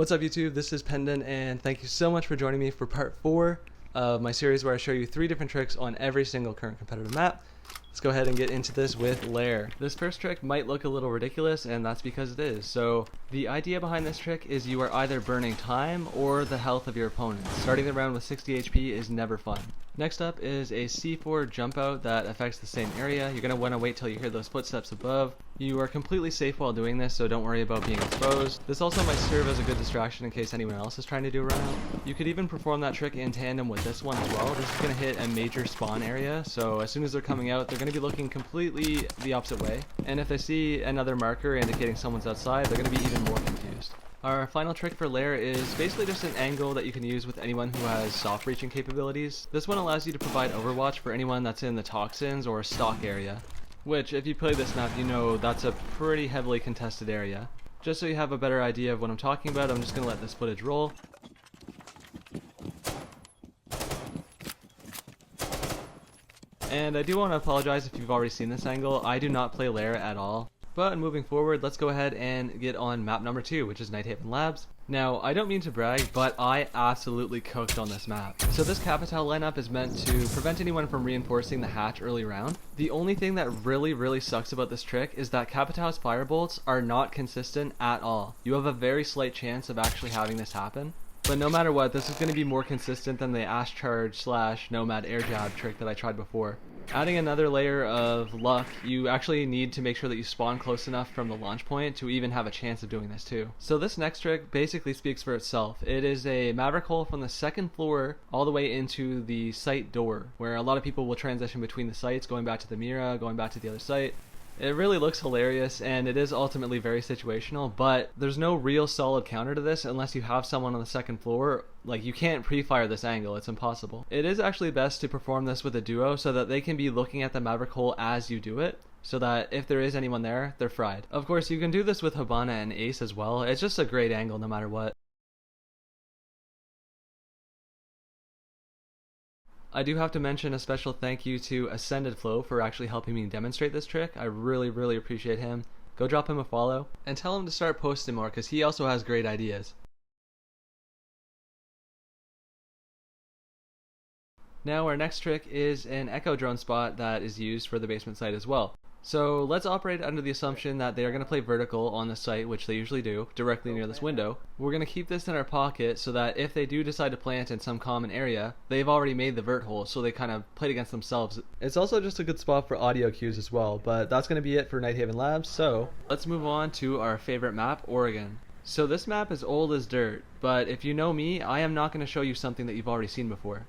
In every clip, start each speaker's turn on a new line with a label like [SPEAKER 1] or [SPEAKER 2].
[SPEAKER 1] What's up YouTube, this is Pendant and thank you so much for joining me for part 4 of my series where I show you 3 different tricks on every single current competitive map. Let's go ahead and get into this with Lair. This first trick might look a little ridiculous and that's because it is. So the idea behind this trick is you are either burning time or the health of your opponent. Starting the round with 60 HP is never fun. Next up is a C4 jump out that affects the same area. You're going to want to wait till you hear those footsteps above. You are completely safe while doing this, so don't worry about being exposed. This also might serve as a good distraction in case anyone else is trying to do a run out. You could even perform that trick in tandem with this one as well. This is going to hit a major spawn area, so as soon as they're coming out, they're going to be looking completely the opposite way. And if they see another marker indicating someone's outside, they're going to be even more confused. Our final trick for Lair is basically just an angle that you can use with anyone who has soft reaching capabilities. This one allows you to provide overwatch for anyone that's in the toxins or stock area, which if you play this map you know that's a pretty heavily contested area. Just so you have a better idea of what I'm talking about, I'm just going to let this footage roll. And I do want to apologize if you've already seen this angle. I do not play Lair at all. But moving forward, let's go ahead and get on map number 2, which is Nighthaven Labs. Now, I don't mean to brag, but I absolutely cooked on this map. So this Capitao lineup is meant to prevent anyone from reinforcing the hatch early round. The only thing that really sucks about this trick is that Capitao's firebolts are not consistent at all. You have a very slight chance of actually having this happen. But no matter what, this is going to be more consistent than the Ash Charge / Nomad Air Jab trick that I tried before. Adding another layer of luck, you actually need to make sure that you spawn close enough from the launch point to even have a chance of doing this too. So this next trick basically speaks for itself. It is a Maverick hole from the 2nd floor all the way into the site door, where a lot of people will transition between the sites, going back to the Mira, going back to the other site. It really looks hilarious and it is ultimately very situational, but there's no real solid counter to this unless you have someone on the 2nd floor. Like, you can't pre-fire this angle, it's impossible. It is actually best to perform this with a duo so that they can be looking at the Maverick hole as you do it, so that if there is anyone there, they're fried. Of course, you can do this with Habana and Ace as well. It's just a great angle no matter what. I do have to mention a special thank you to Ascended Flow for actually helping me demonstrate this trick. I really appreciate him. Go drop him a follow and tell him to start posting more because he also has great ideas. Now our next trick is an echo drone spot that is used for the basement site as well. So let's operate under the assumption that they are going to play vertical on the site, which they usually do, directly near this window. We're going to keep this in our pocket so that if they do decide to plant in some common area, they've already made the vert hole, so they kind of played against themselves. It's also just a good spot for audio cues as well, but that's going to be it for Nighthaven Labs, so let's move on to our favorite map, Oregon. So this map is old as dirt, but if you know me, I am not going to show you something that you've already seen before.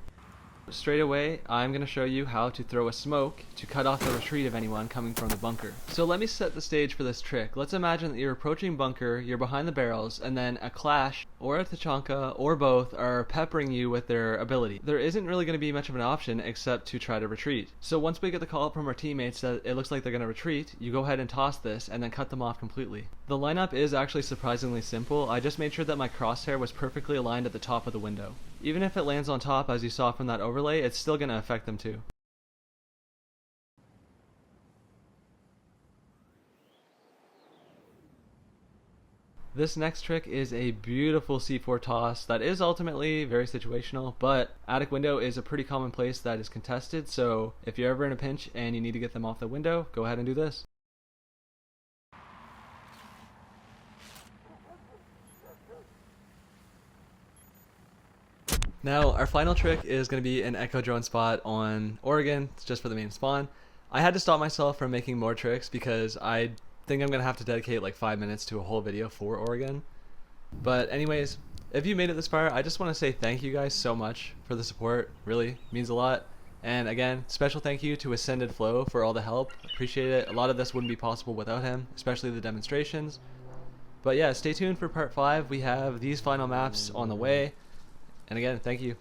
[SPEAKER 1] Straight away, I'm going to show you how to throw a smoke to cut off the retreat of anyone coming from the bunker. So let me set the stage for this trick. Let's imagine that you're approaching bunker, you're behind the barrels, and then a Clash or a Tachanka or both are peppering you with their ability. There isn't really going to be much of an option except to try to retreat. So once we get the call up from our teammates that it looks like they're going to retreat, you go ahead and toss this and then cut them off completely. The lineup is actually surprisingly simple. I just made sure that my crosshair was perfectly aligned at the top of the window. Even if it lands on top, as you saw from that overlay, it's still going to affect them too. This next trick is a beautiful C4 toss that is ultimately very situational, but attic window is a pretty common place that is contested, so if you're ever in a pinch and you need to get them off the window, go ahead and do this. Now, our final trick is going to be an echo drone spot on Oregon, just for the main spawn. I had to stop myself from making more tricks because I think I'm going to have to dedicate like 5 minutes to a whole video for Oregon. But anyways, if you made it this far, I just want to say thank you guys so much for the support. Really means a lot. And again, special thank you to Ascended Flow for all the help. Appreciate it. A lot of this wouldn't be possible without him, especially the demonstrations. But yeah, stay tuned for part 5. We have these final maps on the way. And again, thank you.